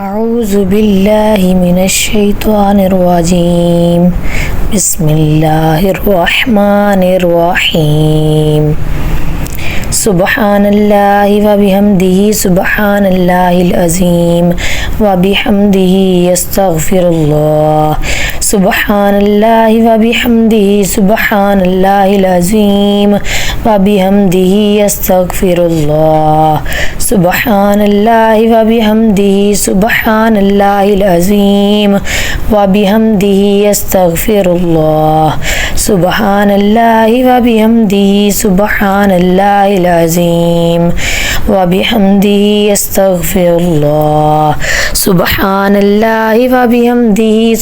अऊज़ु बिल्लाहि मिनश्शैतानिर्रजीम बिस्मिल्लाहिर्रहमानिर्रहीम सुब्हानल्लाहि व बिहम्दिही सुब्हानल्लाहिल अज़ीम व बिहम्दिही अस्तग़फिरुल्लाह सुब्हानल्लाहि व बिहम्दिही सुब्हानल्लाहिल अज़ीम व बिहम्दिही अस्तग़फिरुल्लाह सुब्हानल्लाहि व बिहम्दिही सुब्हानल्लाहिल अज़ीम व बिहम्दिही अस्तग़फिरुल्लाह सुब्हानल्लाहि व बिहम्दिही सुब्हानल्लाहिल अज़ीम व बिहम्दिही अस्तग़फिरुल्लाह सुब्हानल्लाहि व बिहम्दिही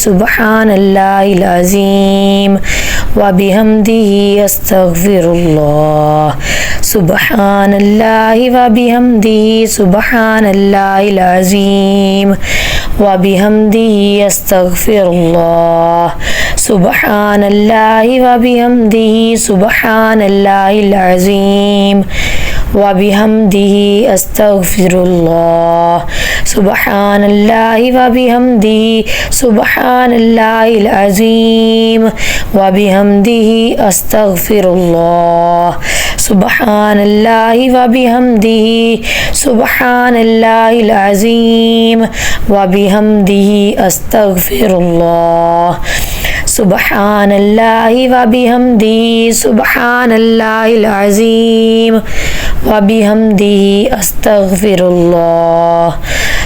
सुब्हानल्लाहिल अज़ीम व बिहम्दिही अस्तग़फिरुल्लाह सुब्हानल्लाहि व बिहम्दिही सुब्हानल्लाहिल अज़ीम व बिहम्दिही अस्तग़फिरुल्लाह सुब्हानल्लाहि व बिहम्दिही सुब्हानल्लाहिल अज़ीम व बिहम्दिही अस्तग़फिरुल्लाह सुब्हानल्लाहि व बिहम्दिही सुब्हानल्लाहिल अज़ीम व बिहम्दिही अस्तग़फिरुल्लाह सुब्हानल्लाहि व बिहम्दिही सुब्हानल्लाहिल अज़ीम व बिहम्दिही अस्तग़फिरुल्लाह सुब्हानल्लाहि व बिहम्दिही सुब्हानल्लाहिल अज़ीम व बिहम्दिही अस्तग़फिरुल्लाह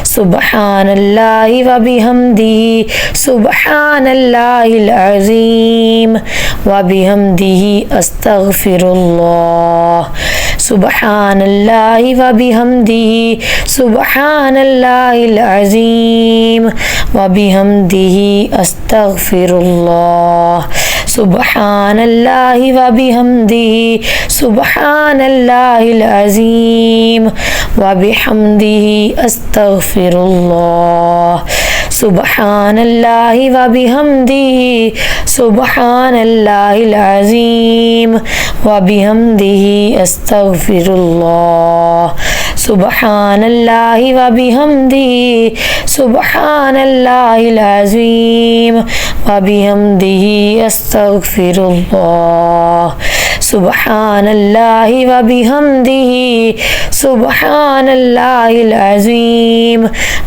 सुब्हानल्लाहि व बिहम्दिही सुब्हानल्लाहिल अज़ीम व बिहम्दिही अस्तग़फिरुल्लाह सुब्हानल्लाहि व बिहम्दिही सुब्हानल्लाहिल अज़ीम व बिहम्दिही अस्तग़फिरुल्लाह सुब्हानल्लाहि व बिहम्दिही सुब्हानल्लाहिल अज़ीम व बिहम्दिही अस्तग़फिरुल्लाह सुब्हानल्लाहि व बिहम्दिही सुब्हानल्लाहिल अज़ीम व बिहम्दिही अस्तग़फिरुल्लाह सुब्हानल्लाहि व बिहम्दिही सुब्हानल्लाहिल अज़ीम व बिहम्दिही अस्तग़फिरुल्लाह सुब्हानल्लाहि व बिहम्दिही सुब्हानल्लाहिल अज़ीम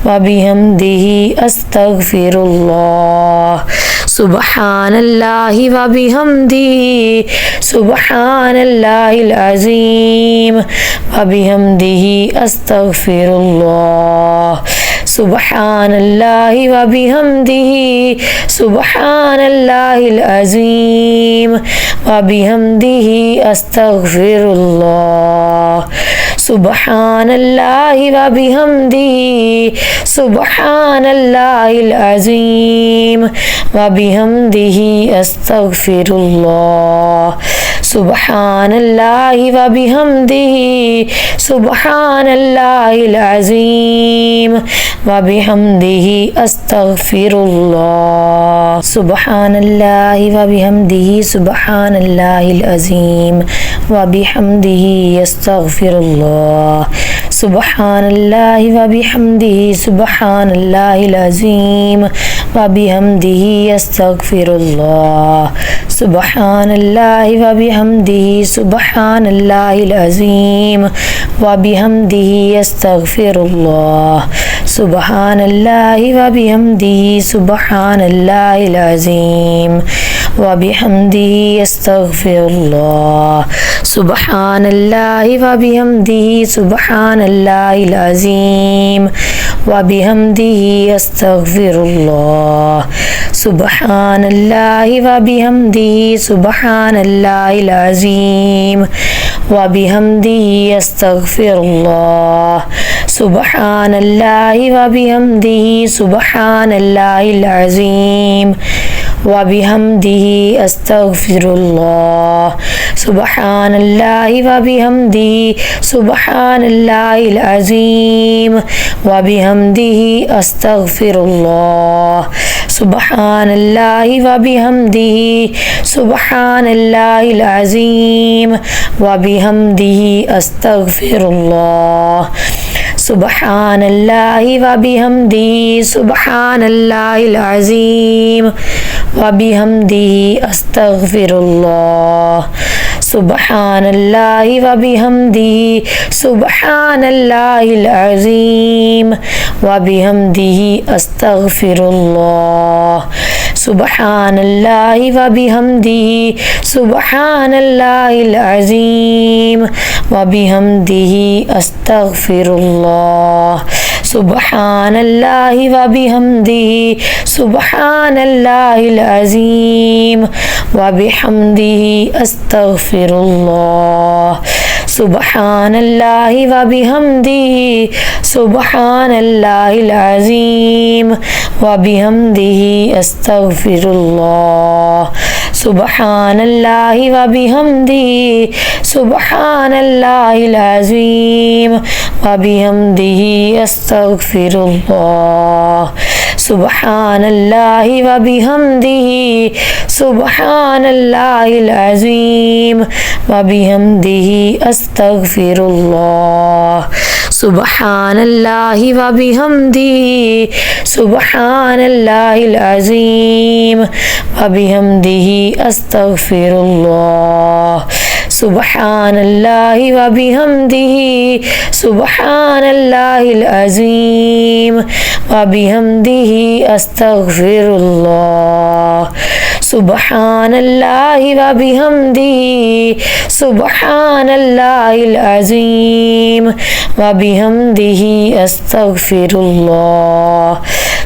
व बिहम्दिही अस्तग़फिरुल्लाह सुब्हानल्लाहि व बिहम्दिही सुब्हानल्लाहिल अज़ीम व बिहम्दिही अस्तग़फिरुल्लाह सुब्हानल्लाहि व बिहम्दिही सुब्हानल्लाहिल अज़ीम व बिहम्दिही अस्तग़फिरुल्लाह सुब्हानल्लाहि व बिहम्दिही सुब्हानल्लाहिल अज़ीम व बिहम्दिही अस्तग़फिरुल्लाह सुब्हानल्लाहि व बिहम्दिही सुब्हानल्लाहिल अज़ीम व बिहम्दिही अस्तग़फिरुल्लाह सुब्हानल्लाहि व बिहम्दिही सुब्हानल्लाहिल अज़ीम व बिहम्दिही अस्तग़फिरुल्लाह सुब्हानल्लाहि व बिहम्दिही सुब्हानल्लाहिल अज़ीम व बिहम्दिही अस्तग़फिरुल्लाह सुब्हानल्लाहि व बिहम्दिही सुब्हानल्लाहिल अज़ीम व बिहम्दिही अस्तग़फिरुल्लाह सुब्हानल्लाहि व बिहम्दिही सुब्हानल्लाहिल अज़ीम व बिहम्दिही अस्तग़फिरुल्लाह सुब्हानल्लाहि व बिहम्दिही सुब्हानल्लाहिल अज़ीम व बिहम्दिही अस्तग़फिरुल्लाह सुब्हानल्लाहि व बिहम्दिही सुब्हानल्लाहिल अज़ीम व बिहम्दिही अस्तग़फिरुल्लाह सुब्हानल्लाहि व बिहम्दिही सुब्हानल्लाहिल अज़ीम व बिहम्दिही अस्तग़फिरुल्लाह सुब्हानल्लाहि व बिहम्दिही सुब्हानल्लाहिल अज़ीम व बिहम्दिही अस्तग़फिरुल्लाह सुब्हानल्लाहि व बिहम्दिही सुब्हानल्लाहिल अज़ीम व बिहम्दिही अस्तग़फिरुल्लाह सुबहानल्लाहि व बिहम्दिही सुबहानल्लाहिल अज़ीम व बिहम्दिही अस्तगफिरुल्लाह। सुबहानल्लाहि व बिहम्दिही सुबहानल्लाहिल अज़ीम व बिहम्दिही अस्तगफिरुल्लाह। सुबहानल्लाहि व बिहम्दिही सुबहानल्लाहिल अज़ीम व बिहम्दिही अस्तगफिरुल्लाह। सुबहानल्लाहि व बिहम्दिही सुबहानल्लाहिल अज़ीम व बिहम्दिही अस्तगफिरुल्लाह। सुबहानल्लाहि व बिहम्दिही सुबहानल्लाहिल अज़ीम व बिहम्दिही अस्तगफिरुल्लाह। सुबहानल्लाहि व बिहम्दिही सुबहानल्लाहिल अज़ीम व बिहम्दिही अस्तगफिरुल्लाह। सुबहानल्लाहि व बिहम्दिही सुबहानल्लाहिल अज़ीम व बिहम्दिही अस्तगफिरुल्लाह। सुबहानल्लाहि व बिहम्दिही सुबहानल्लाहिल अज़ीम व बिहम्दिही अस्तगफिरुल्लाह। सुबहानल्लाहि व बिहम्दिही सुबहानल्लाहिल अज़ीम व बिहम्दिही अस्तगफिरुल्लाह। सुबहानल्लाहि व बिहम्दिही सुबहानल्लाहिल अज़ीम व बिहम्दिही अस्तगफिरुल्लाह।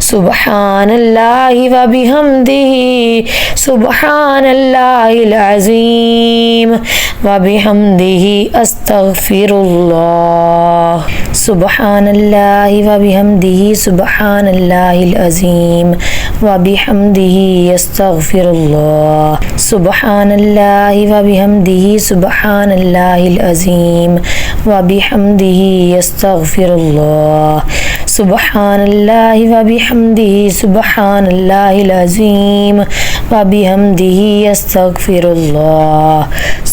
सुबहानल्लाहि व बिहम्दिही सुबहानल्लाहिल अज़ीम व बिहम्दिही अस्तगफिरुल्लाह। सुबहानल्लाहि व बिहम्दिही सुबहानल्लाहिल अज़ीम व बिहम्दिही अस्तगफिरुल्लाह। सुबहानल्लाहि व बिहम्दिही सुबहानल्लाहिल अज़ीम व बिहम्दिही अस्तगफिरुल्लाह। सुबहानल्लाहि व बिहम्दिही सुबहानल्लाहिल अज़ीम व बिहम्दिही अस्तगफिरुल्लाह।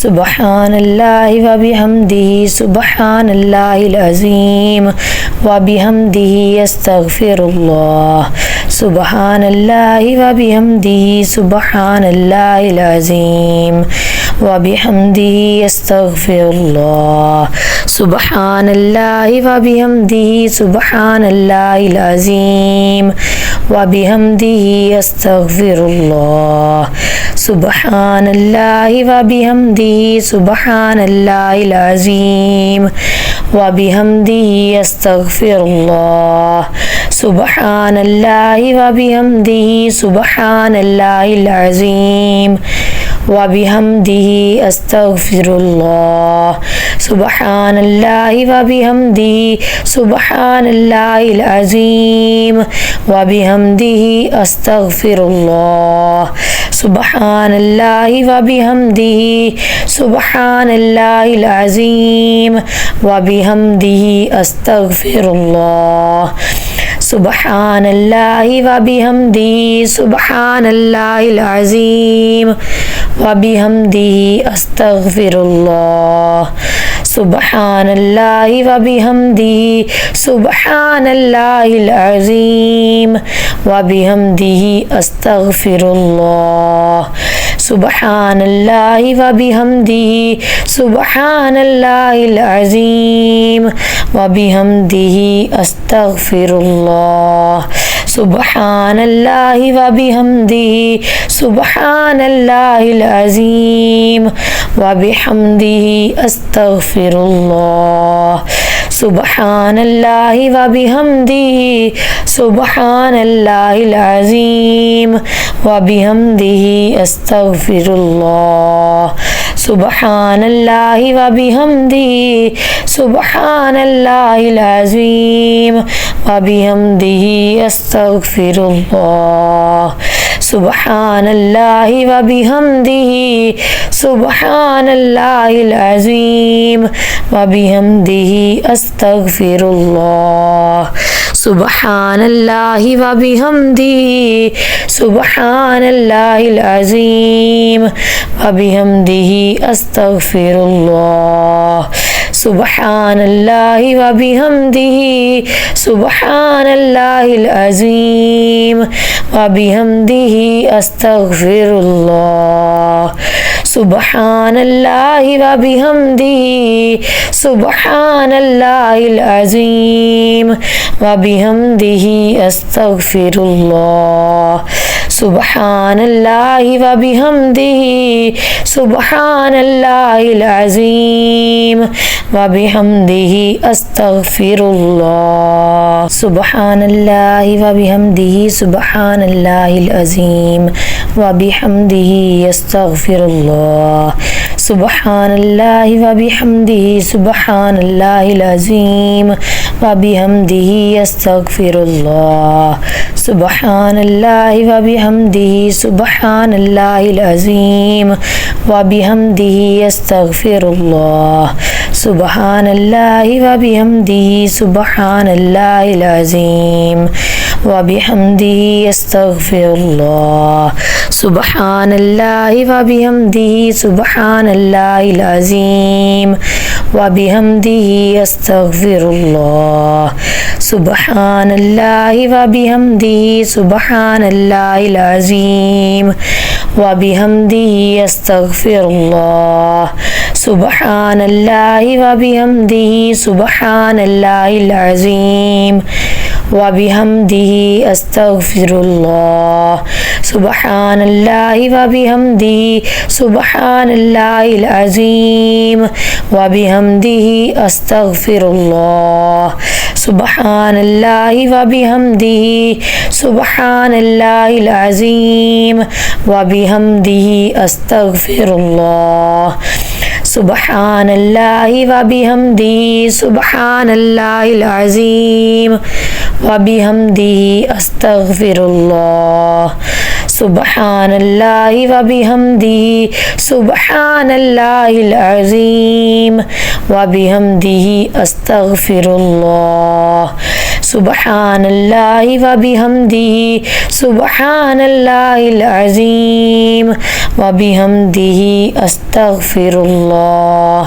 सुबहानल्लाहि व बिहम्दिही सुबहानल्लाहिल अज़ीम व बिहम्दिही अस्तगफिरुल्लाह। सुबहानल्लाहि व बिहम्दिही सुबहानल्लाहिल अज़ीम व बिहम्दिही अस्तगफिरुल्लाह। सुबहानल्लाहि व बिहम्दिही सुबहानल्लाहिल अज़ीम व बिहम्दिही अस्तगफिरुल्लाह। सुबहानल्लाहि व बिहम्दिही सुबहानल्लाहिल अज़ीम व बिहम्दिही अस्तगफिरुल्लाह। सुबहानल्लाहि व बिहम्दिही सुबहानल्लाहिल अज़ीम व बिहम्दिही अस्तगफिरुल्लाह। सुबहानल्लाहि व बिहम्दिही सुबहानल्लाहिल अज़ीम व बिहम्दिही अस्तगफिरुल्लाह। सुबहानल्लाहि व बिहम्दिही सुबहानल्लाहिल अज़ीम व बिहम्दिही अस्तगफिरुल्लाह। सुबहानल्लाहि व बिहम्दिही सुबहानल्लाहिल अज़ीम व बिहम्दिही अस्तगफिरुल्लाह। सुबहानल्लाहि व बिहम्दिही सुबहानल्लाहिल अज़ीम व बिहम्दिही अस्तगफिरुल्लाह। सुबहानल्लाहि व बिहम्दिही सुबहानल्लाहिल अज़ीम व बिहम्दिही अस्तगफिरुल्लाह। सुबहानल्लाहि व बिहम्दिही सुबहानल्लाहिल अज़ीम व बिहम्दिही अस्तगफिरुल्लाह। सुबहानल्लाहि व बिहम्दिही सुबहानल्लाहिल अज़ीम व बिहम्दिही अस्तगफिरुल्लाह। सुबहानल्लाहि व बिहम्दिही सुबहानल्लाहिल अज़ीम व बिहम्दिही अस्तगफिरुल्लाह। सुबहानल्लाहि व बिहम्दिही सुबहानल्लाहिल अज़ीम व बिहम्दिही अस्तगफिरुल्लाह। सुबहानल्लाहि व बिहम्दिही सुबहानल्लाहिल अज़ीम व बिहम्दिही अस्तगफिरुल्लाह। सुबहानल्लाहि व बिहम्दिही सुबहानल्लाहिल अज़ीम व बिहम्दिही अस्तग़फ़िरुल्लाह सुबहानल्लाहि व बिहम्दिही सुबहानल्लाहिल अज़ीम व बिहम्दिही अस्तग़फ़िरुल्लाह सुबहानल्लाहि व बिहम्दिही सुबहानल्लाहिल अज़ीम व बिहम्दिही अस्तग़फ़िरुल्लाह सुबहानल्लाहि व बिहम्दिही सुबहानल्लाहिल अज़ीम व बिहम्दिही अस्तग़फ़िरुल्लाह सुबहानल्लाहि व बिहम्दिही सुबहानल्लाहिल अज़ीम व बिहम्दिही अस्तग़फ़िरुल्लाह सुबहानल्लाहि व बिहम्दिही सुबहानल्लाहिल अज़ीम व बिहम्दिही अस्तग़फ़िरुल्लाह सुबहानल्लाहि व बिहम्दिही सुबहानल्लाहिल अज़ीम व बिहम्दिही अस्तग़फ़िरुल्लाह सुबहानल्लाहि व बिहम्दिही सुबहानल्लाहिल अज़ीम व बिहम्दिही अस्तग़फ़िरुल्लाह सुबहानल्लाहि व बिहम्दिही सुबहानल्लाहिल अज़ीम व बिहम्दिही अस्तग़फ़िरुल्लाह सुबहानल्लाहि व बिहम्दिही सुबहानल्लाहिल अज़ीम व बिहम्दिही अस्तग़फ़िरुल्लाह सुबहानल्लाहि व बिहम्दिही सुबहानल्लाहिल अज़ीम व बिहम्दिही अस्तग़फ़िरुल्लाह सुबहानल्लाहि व बिहम्दिही सुबहानल्लाहिल अज़ीम व बिहम्दिही अस्तग़फ़िरुल्लाह सुबहानल्लाहि व बिहम्दिही सुबहानल्लाहिल अज़ीम व बिहम्दिही अस्तग़फ़िरुल्लाह सुबहानल्लाहि व बिहम्दिही सुबहानल्लाहिल अज़ीम व बिहम्दिही अस्तग़फ़िरुल्लाह सुबहानल्लाहि व बिहम्दिही सुबहानल्लाहिल अज़ीम व बिहम्दिही अस्तग़फ़िरुल्लाह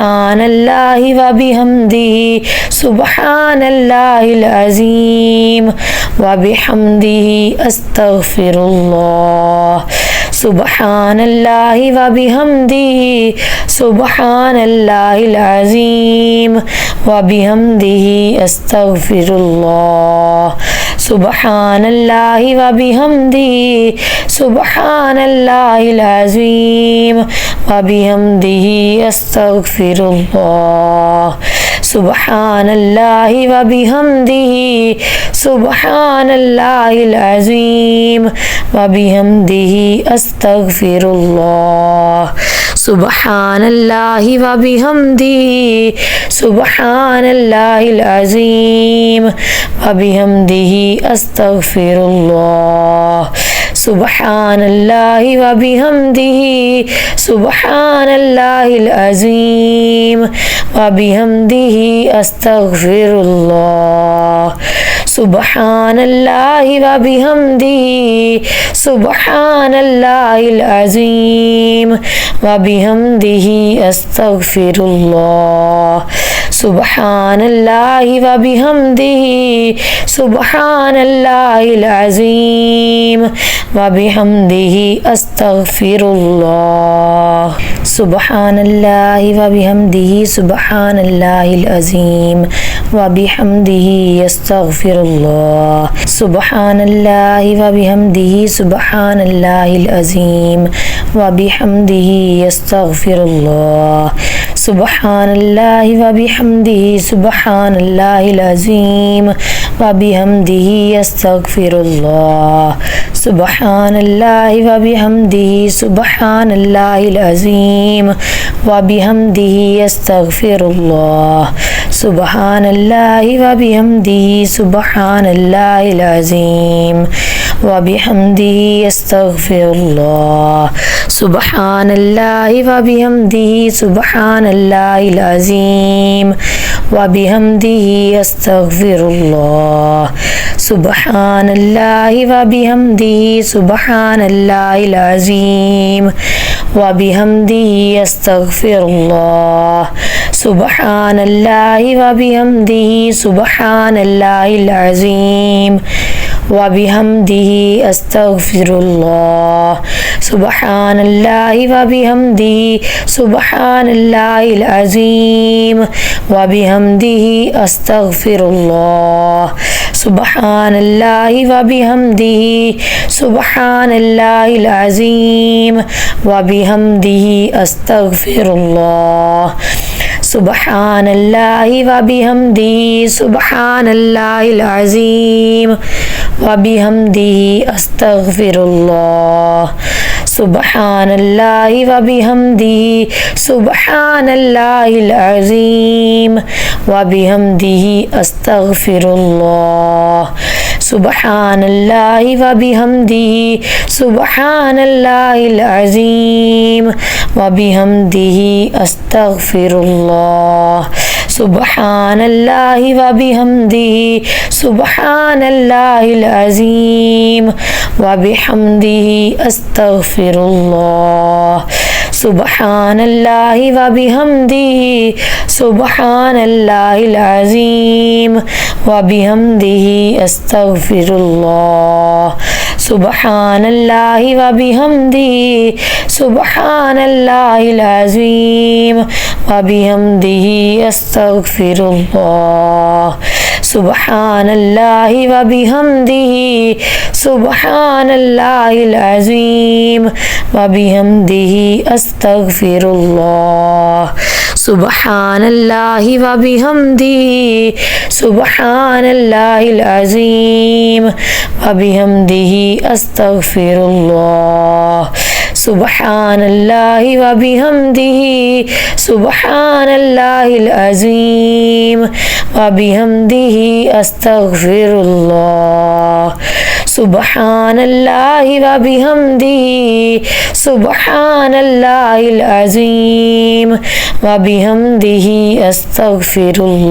सुबहानल्लाहि व बिहम्दिही सुबहानल्लाहिल अज़ीम व बिहम्दिही अस्तग़फ़िरुल्लाह सुबहानल्लाहि व बिहम्दिही सुबहानल्लाहिल अज़ीम व बिहम्दिही अस्तग़फ़िरुल्लाह सुबहानल्लाहि व बिहम्दिही सुबहानल्लाहिल अज़ीम व बिहम्दिही अस्तग़फ़िरुल्लाह सुबहानल्लाहि व बिहम्दिही सुबहानल्लाहिल अज़ीम व बिहम्दिही अस्तग़फ़िरुल्लाह सुबहानल्लाहि व बिहम्दिही सुबहानल्लाहिल अज़ीम व बिहम्दिही अस्तग़फ़िरुल्लाह सुबहानल्लाहि व बिहम्दिही सुबहानल्लाहिल अज़ीम व बिहम्दिही अस्तग़फ़िरुल्लाह सुबहानल्लाहि व बिहम्दिही सुबहानल्लाहिल अज़ीम व बिहम्दिही अस्तग़फ़िरुल्लाह सुबहानल्लाहि व बिहम्दिही सुबहानल्लाहिल अज़ीम व बिहम्दिही अस्तग़फ़िरुल्लाह सुबहानल्लाहि व बिहम्दिही सुबहानल्लाहिल अज़ीम व बिहम्दिही अस्तग़फ़िरुल्लाह सुबहानल्लाहि व बिहम्दिही सुबहानल्लाहिल अज़ीम व बिहम्दिही अस्तग़फ़िरुल्लाह सुबहानल्लाहि व बिहम्दिही सुबहानल्लाहिल अज़ीम व बिहम्दिही अस्तग़फ़िरुल्लाह सुबहानल्लाहि व बिहम्दिही सुबहानल्लाहिल अज़ीम व बिहम्दिही अस्तग़फ़िरुल्लाह सुबहानल्लाहि व बिहम्दिही सुबहानल्लाहिल अज़ीम व बिहम्दिही अस्तग़फ़िरुल्लाह सुबहानल्लाहि व बिहम्दिही सुबहानल्लाहिल अज़ीम व बिहम्दिही अस्तग़फ़िरुल्लाह सुबहानल्लाहि व बिहम्दिही सुबहानल्लाहिल अज़ीम व बिहम्दिही अस्तगफिरुल्लाह। सुब्हानल्लाहि व बिहम्दिही सुब्हानल्लाहिल अज़ीम व बिहम्दिही अस्तगफिरुल्लाह। सुब्हानल्लाहि व बिहम्दिही सुब्हानल्लाहिल अज़ीम व बिहम्दिही अस्तगफिरुल्लाह। सुब्हानल्लाहि व बिहम्दिही सुब्हानल्लाहिल अज़ीम व बिहम्दिही अस्तगफिरुल्लाह। सुब्हानल्लाहि व बिहम्दिही सुब्हानल्लाहिल अज़ीम व बिहम्दिही अस्तगफिरुल्लाह। सुब्हानल्लाहि व बिहम्दिही सुब्हानल्लाहिल अज़ीम व बिहम्दिही अस्तगफिरुल्लाह। सुब्हानल्लाहि व बिहम्दिही सुब्हानल्लाहिल अज़ीम व बिहम्दिही अस्तगफिरुल्लाह। सुब्हानल्लाहि व बिहम्दिही सुब्हानल्लाहिल अज़ीम व बिहम्दिही अस्तगफिरुल्लाह। सुब्हानल्लाहि व बिहम्दिही सुब्हानल्लाहिल अज़ीम व बिहम्दिही अस्तगफिरुल्लाह। सुब्हानल्लाहि व बिहम्दिही सुब्हानल्लाहिल अज़ीम व बिहम्दिही अस्तगफिरुल्लाह। सुब्हानल्लाहि व बिहम्दिही सुब्हानल्लाहिल अज़ीम व बिहम्दिही अस्तगफिरुल्लाह। सुब्हानल्लाहि व बिहम्दिही सुब्हानल्लाहिल अज़ीम व बिहम्दिही अस्तगफिरुल्लाह। सुब्हानल्लाहि व बिहम्दिही सुब्हानल्लाहिल अज़ीम व बिहम्दिही अस्तगफिरुल्लाह। सुब्हानल्लाहि व बिहम्दिही सुब्हानल्लाहिल अज़ीम व बिहम्दिही अस्तगफिरुल्लाह।